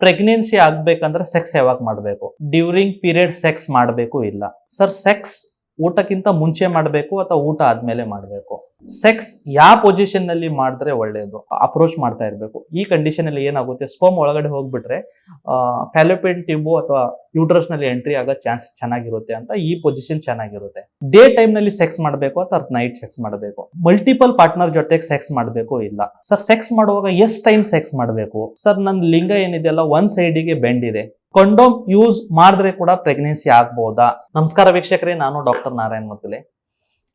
Pregnancy ಆಗ್ಬೇಕಂದ್ರೆ sex ಯಾವಾಗ ಮಾಡಬೇಕು? ಡ್ಯೂರಿಂಗ್ ಪೀರಿಯಡ್ ಸೆಕ್ಸ್ ಮಾಡಬೇಕು ಇಲ್ಲ? ಸರ್, ಸೆಕ್ಸ್ ಊಟಕ್ಕಿಂತ ಮುಂಚೆ ಮಾಡಬೇಕು ಅಥವಾ ಊಟ ಆದ್ಮೇಲೆ ಮಾಡಬೇಕು? ಸೆಕ್ಸ್ ಯಾವ ಪೊಸಿಷನ್ ನಲ್ಲಿ ಮಾಡಿದ್ರೆ ಒಳ್ಳೆಯದು? ಅಪ್ರೋಚ್ ಮಾಡ್ತಾ ಇರಬೇಕು. ಈ ಕಂಡೀಷನ್ ಅಲ್ಲಿ ಏನಾಗುತ್ತೆ, ಸ್ಪರ್ಮ್ ಒಳಗಡೆ ಹೋಗ್ಬಿಟ್ರೆ ಫ್ಯಾಲೋಪಿಯನ್ ಟ್ಯೂಬ್ ಅಥವಾ ಯೂಟ್ರಸ್ ನಲ್ಲಿ ಎಂಟ್ರಿ ಆಗೋ ಚಾನ್ಸ್ ಚೆನ್ನಾಗಿರುತ್ತೆ ಅಂತ ಈ ಪೊಸಿಷನ್ ಚೆನ್ನಾಗಿರುತ್ತೆ. ಡೇ ಟೈಮ್ ನಲ್ಲಿ ಸೆಕ್ಸ್ ಮಾಡಬೇಕು ಅಥವಾ ನೈಟ್ ಸೆಕ್ಸ್ ಮಾಡಬೇಕು? ಮಲ್ಟಿಪಲ್ ಪಾರ್ಟ್ನರ್ ಜೊತೆಗೆ ಸೆಕ್ಸ್ ಮಾಡಬೇಕು ಇಲ್ಲ? ಸರ್, ಸೆಕ್ಸ್ ಮಾಡುವಾಗ ಎಷ್ಟು ಟೈಮ್ ಸೆಕ್ಸ್ ಮಾಡಬೇಕು? ಸರ್, ನನ್ನ ಲಿಂಗ ಏನಿದೆಯಲ್ಲ ಒಂದ್ ಸೈಡಿಗೆ ಬೆಂಡ್ ಇದೆ, ಕಂಡೋಮ್ ಯೂಸ್ ಮಾಡಿದ್ರೆ ಕೂಡ ಪ್ರೆಗ್ನೆನ್ಸಿ ಆಗ್ಬಹುದಾ? ನಮಸ್ಕಾರ ವೀಕ್ಷಕರೇ, ನಾನು ಡಾಕ್ಟರ್ ನಾರಾಯಣ್ ಮದ್ಗಲೆ.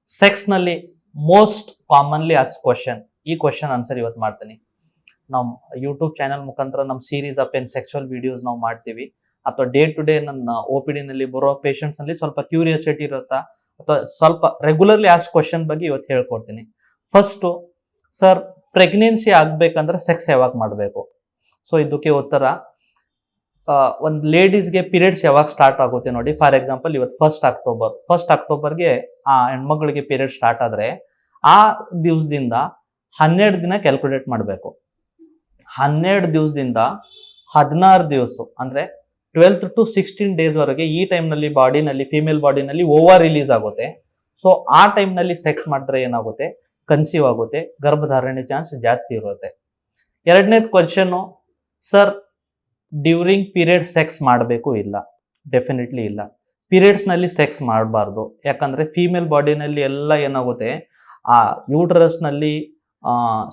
ಸೆಕ್ಸ್ ನಲ್ಲಿ ಮೋಸ್ಟ್ ಕಾಮನ್ಲಿ ಆಸ್ ಕ್ವಶನ್, ಈ ಕ್ವಶನ್ ಆನ್ಸರ್ ಇವತ್ತು ಮಾಡ್ತೀನಿ. ನಾವು ಯೂಟ್ಯೂಬ್ ಚಾನಲ್ ಮುಖಾಂತರ ನಮ್ಮ ಸೀರೀಸ್ ಆಫ್ ಏನ್ ಸೆಕ್ಸುವಲ್ ವಿಡಿಯೋಸ್ ನಾವು ಮಾಡ್ತೀವಿ, ಅಥವಾ ಡೇ ಟು ಡೇ ನನ್ನ OPD ನಲ್ಲಿ ಬರೋ ಪೇಷಂಟ್ಸ್ ನಲ್ಲಿ ಸ್ವಲ್ಪ ಕ್ಯೂರಿಯಾಸಿಟಿ ಇರುತ್ತಾ ಅಥವಾ ಸ್ವಲ್ಪ ರೆಗ್ಯುಲರ್ಲಿ ಆಸ್ ಕ್ವಶನ್ ಬಗ್ಗೆ ಇವತ್ತು ಹೇಳ್ಕೊಡ್ತೀನಿ. ಫಸ್ಟ್, ಸರ್, ಪ್ರೆಗ್ನೆನ್ಸಿ ಆಗ್ಬೇಕಂದ್ರೆ ಸೆಕ್ಸ್ ಯಾವಾಗ ಮಾಡಬೇಕು? ಸೊ ಇದಕ್ಕೆ ಉತ್ತರ, ಒಂದು ಲೇಡೀಸ್ಗೆ ಪೀರಿಯಡ್ಸ್ ಯಾವಾಗ ಸ್ಟಾರ್ಟ್ ಆಗುತ್ತೆ ನೋಡಿ. ಫಾರ್ ಎಕ್ಸಾಂಪಲ್, ಇವತ್ತು ಫಸ್ಟ್ ಅಕ್ಟೋಬರ್ಗೆ ಆ ಹೆಣ್ಮಗಳಿಗೆ ಪೀರಿಯಡ್ ಸ್ಟಾರ್ಟ್ ಆದ್ರೆ ಆ ದಿವಸದಿಂದ 12 ದಿನ ಕ್ಯಾಲ್ಕುಲೇಟ್ ಮಾಡಬೇಕು. 12 ದಿವಸದಿಂದ 16 ದಿವಸ ಅಂದ್ರೆ 12 to 16 ಡೇಸ್ ವರೆಗೆ ಈ ಟೈಮ್ನಲ್ಲಿ ಬಾಡಿನಲ್ಲಿ, ಫಿಮೇಲ್ ಬಾಡಿನಲ್ಲಿ ಓವರ್ ರಿಲೀಸ್ ಆಗುತ್ತೆ. ಸೊ ಆ ಟೈಮ್ನಲ್ಲಿ ಸೆಕ್ಸ್ ಮಾಡಿದ್ರೆ ಏನಾಗುತ್ತೆ, ಕನ್ಸೀವ್ ಆಗುತ್ತೆ, ಗರ್ಭಧಾರಣೆ ಚಾನ್ಸ್ ಜಾಸ್ತಿ ಇರುತ್ತೆ. ಎರಡನೇದು question, sir, during period sex ಮಾಡಬೇಕು ಇಲ್ಲ? ಡೆಫಿನೆಟ್ಲಿ ಇಲ್ಲ. ಪೀರಿಯಡ್ಸ್ ನಲ್ಲಿ ಸೆಕ್ಸ್ ಮಾಡಬಾರ್ದು. ಯಾಕಂದ್ರೆ ಫೀಮೇಲ್ ಬಾಡಿನಲ್ಲಿ ಎಲ್ಲ ಏನಾಗುತ್ತೆ, ಆ ಯೂಟ್ರಸ್ ನಲ್ಲಿ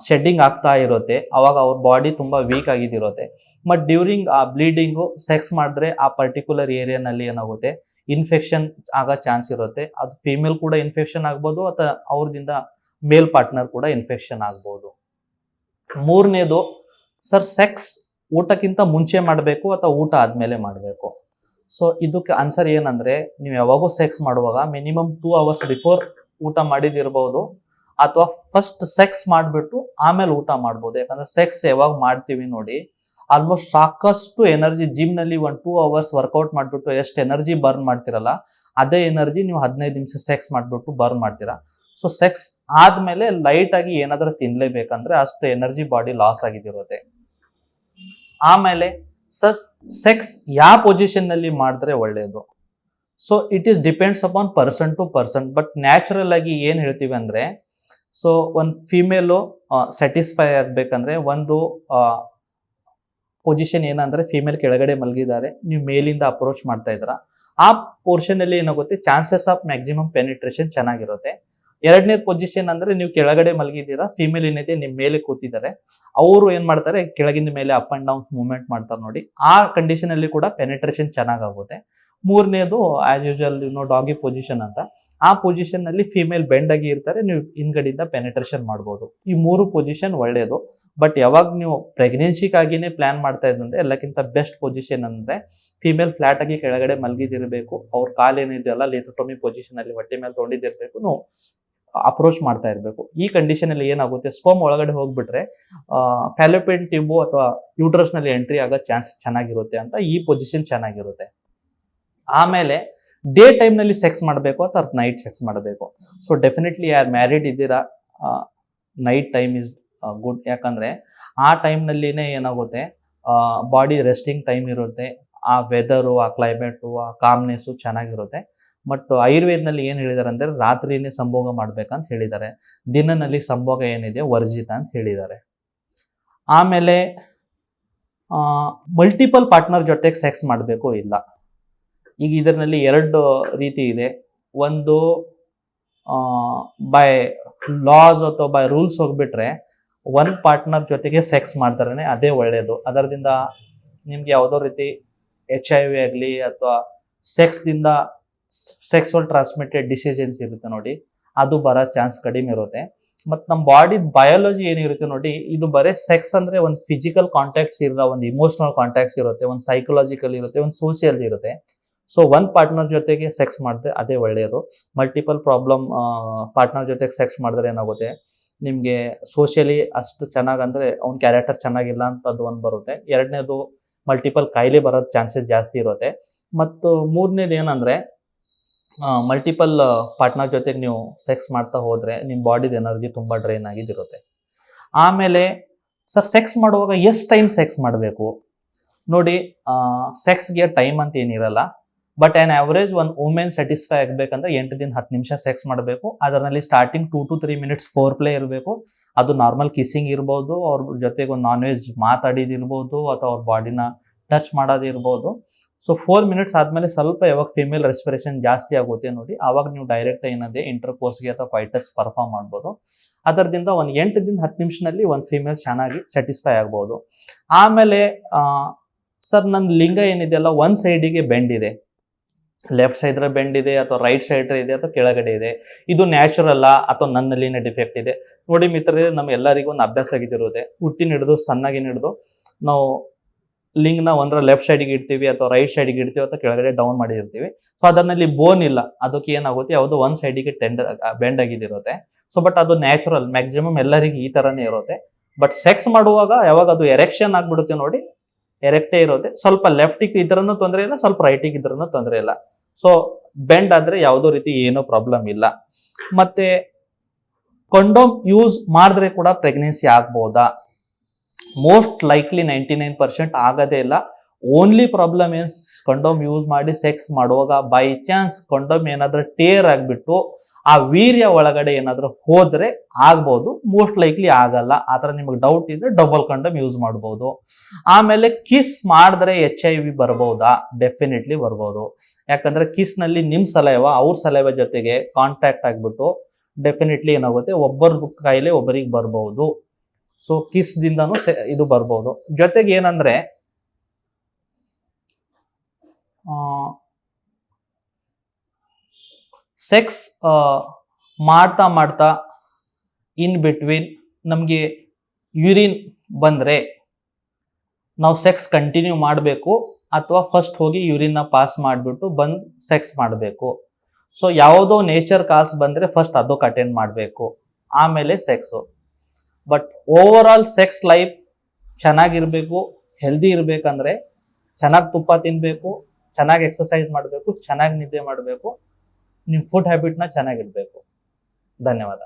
ಶೆಡ್ಡಿಂಗ್ ಆಗ್ತಾ ಇರುತ್ತೆ, ಅವಾಗ ಅವ್ರ ಬಾಡಿ ತುಂಬಾ ವೀಕ್ ಆಗಿದಿರುತ್ತೆ. ಬಟ್ ಡ್ಯೂರಿಂಗ್ ಆ ಬ್ಲೀಡಿಂಗು ಸೆಕ್ಸ್ ಮಾಡಿದ್ರೆ ಆ ಪರ್ಟಿಕ್ಯುಲರ್ ಏರಿಯಾನಲ್ಲಿ ಏನಾಗುತ್ತೆ, ಇನ್ಫೆಕ್ಷನ್ ಆಗೋ ಚಾನ್ಸ್ ಇರುತ್ತೆ. ಅದು ಫೀಮೇಲ್ ಕೂಡ ಇನ್ಫೆಕ್ಷನ್ ಆಗ್ಬೋದು ಅಥವಾ ಅವ್ರದಿಂದ ಮೇಲ್ ಪಾರ್ಟ್ನರ್ ಕೂಡ ಇನ್ಫೆಕ್ಷನ್ ಆಗ್ಬೋದು. ಮೂರನೇದು, ಸರ್, ಸೆಕ್ಸ್ ಊಟಕ್ಕಿಂತ ಮುಂಚೆ ಮಾಡಬೇಕು ಅಥವಾ ಊಟ ಆದ್ಮೇಲೆ ಮಾಡಬೇಕು? ಸೊ ಇದಕ್ಕೆ ಆನ್ಸರ್ ಏನಂದ್ರೆ, ನೀವು ಯಾವಾಗೂ ಸೆಕ್ಸ್ ಮಾಡುವಾಗ ಮಿನಿಮಮ್ 2 hours ಬಿಫೋರ್ ಊಟ ಮಾಡಿದಿರಬಹುದು, ಅಥವಾ ಫಸ್ಟ್ ಸೆಕ್ಸ್ ಮಾಡಿಬಿಟ್ಟು ಆಮೇಲೆ ಊಟ ಮಾಡ್ಬೋದು. ಯಾಕಂದ್ರೆ ಸೆಕ್ಸ್ ಯಾವಾಗ ಮಾಡ್ತೀವಿ ನೋಡಿ, ಆಲ್ಮೋಸ್ಟ್ ಸಾಕಷ್ಟು ಎನರ್ಜಿ ಜಿಮ್ ನಲ್ಲಿ 1-2 hours ವರ್ಕೌಟ್ ಮಾಡ್ಬಿಟ್ಟು ಎಷ್ಟು ಎನರ್ಜಿ ಬರ್ನ್ ಮಾಡ್ತಿರಲ್ಲ, ಅದೇ ಎನರ್ಜಿ ನೀವು 15 ನಿಮಿಷ ಸೆಕ್ಸ್ ಮಾಡ್ಬಿಟ್ಟು ಬರ್ನ್ ಮಾಡ್ತೀರಾ. ಸೊ ಸೆಕ್ಸ್ ಆದ್ಮೇಲೆ ಲೈಟ್ ಆಗಿ ಏನಾದ್ರೂ ತಿನ್ಲೇಬೇಕಂದ್ರೆ ಅಷ್ಟು ಎನರ್ಜಿ ಬಾಡಿ ಲಾಸ್ ಆಗಿದಿರುತ್ತೆ. ಆಮೇಲೆ ಸೆಕ್ಸ್ ಯಾವ ಪೊಸಿಷನ್ ನಲ್ಲಿ ಮಾಡಿದ್ರೆ ಒಳ್ಳೆಯದು? So it is depends upon person to person. But natural ಆಗಿ ಏನ್ ಹೇಳ್ತೀವಿ ಅಂದ್ರೆ, ಸೊ ಒಂದು ಫಿಮೇಲು ಸ್ಯಾಟಿಸ್ಫೈ ಆಗ್ಬೇಕಂದ್ರೆ ಒಂದು ಪೊಸಿಷನ್ ಏನಂದ್ರೆ, ಫಿಮೇಲ್ ಕೆಳಗಡೆ ಮಲಗಿದ್ದಾರೆ, ನೀವು ಮೇಲಿಂದ ಅಪ್ರೋಚ್ ಮಾಡ್ತಾ ಇದ್ರ, ಆ ಪೋರ್ಷನ್ ಅಲ್ಲಿ ಏನಾಗುತ್ತೆ, ಚಾನ್ಸಸ್ ಆಫ್ ಮ್ಯಾಕ್ಸಿಮಮ್ ಪೆನಿಟ್ರೇಷನ್ ಚೆನ್ನಾಗಿರುತ್ತೆ. ಎರಡನೇ ಪೊಸಿಷನ್ ಅಂದ್ರೆ, ನೀವು ಕೆಳಗಡೆ ಮಲಗಿದ್ದೀರಾ, ಫಿಮೇಲ್ ಏನಿದೆ ನಿಮ್ ಮೇಲೆ ಕೂತಿದ್ದಾರೆ, ಅವರು ಏನ್ ಮಾಡ್ತಾರೆ, ಕೆಳಗಿಂದ ಮೇಲೆ ಅಪ್ ಅಂಡ್ ಡೌನ್ ಮೂವ್ಮೆಂಟ್ ಮಾಡ್ತಾರೆ ನೋಡಿ, ಆ ಕಂಡೀಷನ್ ಅಲ್ಲಿ ಕೂಡ ಪೆನಿಟ್ರೇಷನ್ ಚೆನ್ನಾಗುತ್ತೆ. ಮೂರನೇದು ಆಸ್ ಯೂಶುವಲ್ ಡಾಗಿ ಪೊಸಿಷನ್ ಅಂತ, ಆ ಪೊಸಿಷನ್ ನಲ್ಲಿ ಫಿಮೇಲ್ ಬೆಂಡ್ ಆಗಿ ಇರ್ತಾರೆ, ನೀವು ಹಿಂದ್ಗಡೆಯಿಂದ ಪೆನಿಟ್ರೇಷನ್ ಮಾಡಬಹುದು. ಈ 3 ಪೊಸಿಷನ್ ಒಳ್ಳೆಯದು. ಬಟ್ ಯಾವಾಗ ನೀವು ಪ್ರೆಗ್ನೆನ್ಸಿಗಾಗಿನೇ ಪ್ಲಾನ್ ಮಾಡ್ತಾ ಇದ್ದಂದ್ರೆ ಎಲ್ಲಕ್ಕಿಂತ ಬೆಸ್ಟ್ ಪೊಸಿಷನ್ ಅಂದ್ರೆ, ಫಿಮೇಲ್ ಫ್ಲಾಟ್ ಆಗಿ ಕೆಳಗಡೆ ಮಲಗಿದಿರಬೇಕು, ಅವ್ರ ಕಾಲ್ ಏನಿದೆಯಲ್ಲ ಲಿಥೋಟೊಮಿ ಪೊಸಿಷನ್ ಅಲ್ಲಿ ಹೊಟ್ಟೆ ಮೇಲೆ ತೊಗೊಂಡಿದ್ದಿರ್ಬೇಕು, ನೀವು ಅಪ್ರೋಚ್ ಮಾಡ್ತಾ ಇರಬೇಕು. ಈ ಕಂಡೀಷನ್ ಅಲ್ಲಿ ಏನಾಗುತ್ತೆ, ಸ್ಪರ್ಮ್ ಒಳಗಡೆ ಹೋಗ್ಬಿಟ್ರೆ ಫ್ಯಾಲೋಪಿಯನ್ ಟ್ಯೂಬ್ ಅಥವಾ ಯೂಟ್ರಸ್ ನಲ್ಲಿ ಎಂಟ್ರಿ ಆಗೋ ಚಾನ್ಸ್ ಚೆನ್ನಾಗಿರುತ್ತೆ ಅಂತ ಈ ಪೊಸಿಷನ್ ಚೆನ್ನಾಗಿರುತ್ತೆ. ಆಮೇಲೆ ಡೇ ಟೈಮ್ ನಲ್ಲಿ ಸೆಕ್ಸ್ ಮಾಡಬೇಕು ಅಥವಾ ನೈಟ್ ಸೆಕ್ಸ್ ಮಾಡಬೇಕು? ಸೊ ಡೆಫಿನೆಟ್ಲಿ ಯಾರು ಮ್ಯಾರಿಡ್ ಇದ್ದೀರಾ, ನೈಟ್ ಟೈಮ್ ಇಸ್ ಗುಡ್. ಯಾಕಂದ್ರೆ ಆ ಟೈಮ್ ನಲ್ಲಿನೇ ಏನಾಗುತ್ತೆ, ಬಾಡಿ ರೆಸ್ಟಿಂಗ್ ಟೈಮ್ ಇರುತ್ತೆ, ಆ ವೆದರು, ಆ ಕ್ಲೈಮೇಟು, ಆ ಕಾಮ್ನೆಸ್ಸು ಚೆನ್ನಾಗಿರುತ್ತೆ. ಬಟ್ ಆಯುರ್ವೇದನಲ್ಲಿ ಏನ್ ಹೇಳಿದಾರೆ ಅಂದ್ರೆ, ರಾತ್ರಿನೇ ಸಂಭೋಗ ಮಾಡ್ಬೇಕಂತ ಹೇಳಿದ್ದಾರೆ, ದಿನನಲ್ಲಿ ಸಂಭೋಗ ಏನಿದೆ ವರ್ಜಿತ ಅಂತ ಹೇಳಿದ್ದಾರೆ. ಆಮೇಲೆ ಮಲ್ಟಿಪಲ್ ಪಾರ್ಟ್ನರ್ ಜೊತೆಗೆ ಸೆಕ್ಸ್ ಮಾಡಬೇಕು ಇಲ್ಲ? ಈಗ ಇದರಲ್ಲಿ 2 ರೀತಿ ಇದೆ. ಒಂದು ಬೈ ಲಾಸ್ ಅಥವಾ ಬೈ ರೂಲ್ಸ್ ಹೋಗ್ಬಿಟ್ರೆ ಒಂದು ಪಾರ್ಟ್ನರ್ ಜೊತೆಗೆ ಸೆಕ್ಸ್ ಮಾಡ್ತಾರೆ, ಅದೇ ಒಳ್ಳೇದು. ಅದರಿಂದ ನಿಮ್ಗೆ ಯಾವುದೋ ರೀತಿ HIV ಆಗಲಿ ಅಥವಾ ಸೆಕ್ಸ್ದಿಂದ ಸೆಕ್ಸುವಲ್ ಟ್ರಾನ್ಸ್ಮಿಟೆಡ್ ಡಿಸೀಸಸ್ ಇರುತ್ತೆ ನೋಡಿ, ಅದು ಬರೋ ಚಾನ್ಸ್ ಕಡಿಮೆ ಇರುತ್ತೆ. ಮತ್ತು ನಮ್ಮ ಬಾಡಿ ಬಯಾಲಜಿ ಏನಿರುತ್ತೆ ನೋಡಿ, ಇದು ಬರೀ ಸೆಕ್ಸ್ ಅಂದ್ರೆ ಒಂದು ಫಿಸಿಕಲ್ ಕಾಂಟ್ಯಾಕ್ಟ್ಸ್ ಇರಲ್ಲ, ಒಂದು ಇಮೋಷನಲ್ ಕಾಂಟ್ಯಾಕ್ಟ್ಸ್ ಇರುತ್ತೆ, ಒಂದು ಸೈಕಲಾಜಿಕಲ್ ಇರುತ್ತೆ, ಒಂದು ಸೋಷಿಯಲ್ ಇರುತ್ತೆ. ಸೊ ಒಂದು ಪಾರ್ಟ್ನರ್ ಜೊತೆಗೆ ಸೆಕ್ಸ್ ಮಾಡಿದ್ರೆ ಅದೇ ಒಳ್ಳೆಯದು. ಮಲ್ಟಿಪಲ್ ಪಾರ್ಟ್ನರ್ ಜೊತೆಗೆ ಸೆಕ್ಸ್ ಮಾಡಿದ್ರೆ ಏನಾಗುತ್ತೆ, ನಿಮಗೆ ಸೋಷಿಯಲಿ ಅಷ್ಟು ಚೆನ್ನಾಗಂದ್ರೆ ಅವ್ನ ಕ್ಯಾರೆಕ್ಟರ್ ಚೆನ್ನಾಗಿಲ್ಲ ಅಂತ ಅದು ಒಂದು ಬರುತ್ತೆ. ಎರಡನೇದು, ಮಲ್ಟಿಪಲ್ ಕಾಯಿಲೆ ಬರೋದು ಚಾನ್ಸಸ್ ಜಾಸ್ತಿ ಇರುತ್ತೆ. ಮತ್ತು ಮೂರನೇದು ಏನಂದ್ರೆ, ಮಲ್ಟಿಪಲ್ ಪಾರ್ಟ್ನರ್ ಜೊತೆಗೆ ನೀವು ಸೆಕ್ಸ್ ಮಾಡ್ತಾ ಹೋದ್ರೆ ನಿಮ್ಮ ಬಾಡಿದ ಎನರ್ಜಿ ತುಂಬಾ ಡ್ರೈನ್ ಆಗಿದಿರುತ್ತೆ. ಆಮೇಲೆ ಸರ್, ಸೆಕ್ಸ್ ಮಾಡುವಾಗ ಎಷ್ಟು ಟೈಮ್ ಸೆಕ್ಸ್ ಮಾಡಬೇಕು? ನೋಡಿ, ಸೆಕ್ಸ್ಗೆ ಟೈಮ್ ಅಂತ ಏನಿರಲ್ಲ. ಬಟ್ ಆನ್ ಆವರೇಜ್ ಒಂದು ವುಮೆನ್ ಸ್ಯಾಟಿಸ್ಫೈ ಆಗಬೇಕಂದ್ರೆ 8 ದಿನ 10 ನಿಮಿಷ ಸೆಕ್ಸ್ ಮಾಡಬೇಕು. ಅದರಲ್ಲಿ starting 2 to 3 minutes four play ಇರಬೇಕು. ಅದು ನಾರ್ಮಲ್ ಕಿಸ್ಸಿಂಗ್ ಇರ್ಬೋದು, ಅವ್ರ ಜೊತೆಗೆ ಒಂದು ನಾನ್ ವೆಜ್ ಮಾತಾಡಿದಿರ್ಬೋದು, ಅಥವಾ ಅವ್ರ ಬಾಡಿನ ಟಚ್ ಮಾಡೋದಿರ್ಬೋದು. ಸೊ 4 ಮಿನಿಟ್ಸ್ ಆದಮೇಲೆ ಸ್ವಲ್ಪ ಯಾವಾಗ ಫಿಮೇಲ್ ರೆಸ್ಪಿರೇಷನ್ ಜಾಸ್ತಿ ಆಗುತ್ತೆ ನೋಡಿ, ಆವಾಗ ನೀವು ಡೈರೆಕ್ಟ್ ಏನದೆ ಇಂಟರ್ಕೋರ್ಸ್ಗೆ ಅಥವಾ ಫೈಟಸ್ ಪರ್ಫಾರ್ಮ್ ಮಾಡ್ಬೋದು. ಅದರದಿಂದ ಒಂದು 8 ದಿನ 10 ನಿಮಿಷದಲ್ಲಿ ಒಂದು ಫಿಮೇಲ್ ಚೆನ್ನಾಗಿ ಸ್ಯಾಟಿಸ್ಫೈ ಆಗ್ಬೋದು. ಆಮೇಲೆ ಸರ್ ನನ್ನ ಲಿಂಗ ಏನಿದೆಯಲ್ಲ ಒಂದು ಸೈಡಿಗೆ ಬೆಂಡ್ ಇದೆ, ಲೆಫ್ಟ್ ಸೈಡ್ ಬೆಂಡ್ ಇದೆ ಅಥವಾ ರೈಟ್ ಸೈಡ್ ಇದೆ ಅಥವಾ ಕೆಳಗಡೆ ಇದೆ, ಇದು ನ್ಯಾಚುರಲ್ ಅಥವಾ ನನ್ನಲ್ಲಿನ ಡಿಫೆಕ್ಟ್ ಇದೆ? ನೋಡಿ ಮಿತ್ರರೇ, ನಮ್ಮ ಎಲ್ಲರಿಗೂ ಒಂದು ಅಭ್ಯಾಸ ಆಗಿದಿರೋದೆ, ಹುಟ್ಟಿನ ಹಿಡಿದು ಸಣ್ಣಗಿನ ಹಿಡಿದು ನಾವು ಲಿಂಗ್ನ ಒಂದರ ಲೆಫ್ಟ್ ಸೈಡ್ಗೆ ಇಡ್ತೀವಿ ಅಥವಾ ರೈಟ್ ಸೈಡ್ಗೆ ಇಡ್ತೀವಿ ಅಥವಾ ಕೆಳಗಡೆ ಡೌನ್ ಮಾಡಿರ್ತೀವಿ. ಸೊ ಅದರಲ್ಲಿ ಬೋನ್ ಇಲ್ಲ, ಅದಕ್ಕೆ ಏನಾಗುತ್ತೆ, ಯಾವುದೋ ಒಂದು ಸೈಡಿಗೆ ಬೆಂಡ್ ಆಗಿದಿರುತ್ತೆ. ಸೊ ಬಟ್ ಅದು ನ್ಯಾಚುರಲ್, ಮ್ಯಾಕ್ಸಿಮಮ್ ಎಲ್ಲರಿಗೂ ಈ ತರನೇ ಇರುತ್ತೆ. ಬಟ್ ಸೆಕ್ಸ್ ಮಾಡುವಾಗ ಯಾವಾಗ ಅದು ಎರೆಕ್ಷನ್ ಆಗ್ಬಿಡುತ್ತೆ ನೋಡಿ, ಎರೆಕ್ಟೇ ಇರುತ್ತೆ. ಸ್ವಲ್ಪ ಲೆಫ್ಟಿಗೆ ಇದ್ರೂ ತೊಂದರೆ ಇಲ್ಲ, ಸ್ವಲ್ಪ ರೈಟಿಗೆ ಇದ್ರೂ ತೊಂದರೆ ಇಲ್ಲ. ಸೊ ಬೆಂಡ್ ಆದ್ರೆ ಯಾವುದೋ ರೀತಿ ಏನೋ ಪ್ರಾಬ್ಲಮ್ ಇಲ್ಲ. ಮತ್ತೆ ಕಂಡೋಮ್ ಯೂಸ್ ಮಾಡಿದ್ರೆ ಕೂಡ ಪ್ರೆಗ್ನೆನ್ಸಿ ಆಗ್ಬೋದಾ? ಮೋಸ್ಟ್ ಲೈಕ್ಲಿ 99% ಆಗೋದೇ ಇಲ್ಲ. ಓನ್ಲಿ ಪ್ರಾಬ್ಲಮ್ ಏನ್, ಕಂಡೋಮ್ ಯೂಸ್ ಮಾಡಿ ಸೆಕ್ಸ್ ಮಾಡುವಾಗ ಬೈ ಚಾನ್ಸ್ ಕಂಡೋಮ್ ಏನಾದ್ರೂ ಟೇರ್ ಆಗ್ಬಿಟ್ಟು ಆ ವೀರ್ಯ ಒಳಗಡೆ ಏನಾದ್ರೂ ಹೋದ್ರೆ ಆಗ್ಬೋದು, ಮೋಸ್ಟ್ ಲೈಕ್ಲಿ ಆಗಲ್ಲ. ಆತರ ನಿಮಗೆ ಡೌಟ್ ಇದ್ರೆ ಡಬಲ್ ಕಂಡೋಮ್ ಯೂಸ್ ಮಾಡ್ಬೋದು. ಆಮೇಲೆ ಕಿಸ್ ಮಾಡಿದ್ರೆ HIV ಬರ್ಬೋದಾ? ಡೆಫಿನೆಟ್ಲಿ ಬರ್ಬೋದು. ಯಾಕಂದ್ರೆ ಕಿಸ್ ನಲ್ಲಿ ನಿಮ್ ಸಲೈವ ಅವ್ರ ಸಲೈವ ಜೊತೆಗೆ ಕಾಂಟ್ಯಾಕ್ಟ್ ಆಗ್ಬಿಟ್ಟು ಡೆಫಿನೆಟ್ಲಿ ಏನಾಗುತ್ತೆ, ಒಬ್ಬರ ಕಾಯಿಲೆ ಒಬ್ಬರಿಗೆ ಬರ್ಬಹುದು. ಸೊ ಕಿಸ್ ದಿಂದನೂ ಇದು ಬರ್ಬೋದು. ಜೊತೆಗೆ ಏನಂದ್ರೆ ಸೆಕ್ಸ್ ಮಾಡ್ತಾ ಮಾಡ್ತಾ ಇನ್ ಬಿಟ್ವೀನ್ ನಮಗೆ ಯೂರಿನ್ ಬಂದ್ರೆ ನಾವು ಸೆಕ್ಸ್ ಕಂಟಿನ್ಯೂ ಮಾಡಬೇಕು ಅಥವಾ ಫಸ್ಟ್ ಹೋಗಿ ಯೂರಿನ್ನ ಪಾಸ್ ಮಾಡಿಬಿಟ್ಟು ಬಂದು ಸೆಕ್ಸ್ ಮಾಡಬೇಕು. ಸೊ ಯಾವುದೋ ನೇಚರ್ ಕಾಸ್ ಬಂದ್ರೆ ಫಸ್ಟ್ ಅದಕ್ಕೆ ಅಟೆಂಡ್ ಮಾಡಬೇಕು, ಆಮೇಲೆ sex. But over all sex life ಚೆನ್ನಾಗಿರ್ಬೇಕು, ಹೆಲ್ದಿ ಇರ್ಬೇಕಂದ್ರೆ ಚೆನ್ನಾಗಿ ತುಪ್ಪ ತಿನ್ಬೇಕು, ಚೆನ್ನಾಗಿ ಎಕ್ಸಸೈಸ್ ಮಾಡಬೇಕು, ಚೆನ್ನಾಗಿ ನಿದ್ದೆ ಮಾಡಬೇಕು, ನಿಮ್ಮ ಫುಡ್ ಹ್ಯಾಬಿಟ್ನ ಚೆನ್ನಾಗಿಡ್ಬೇಕು. ಧನ್ಯವಾದ.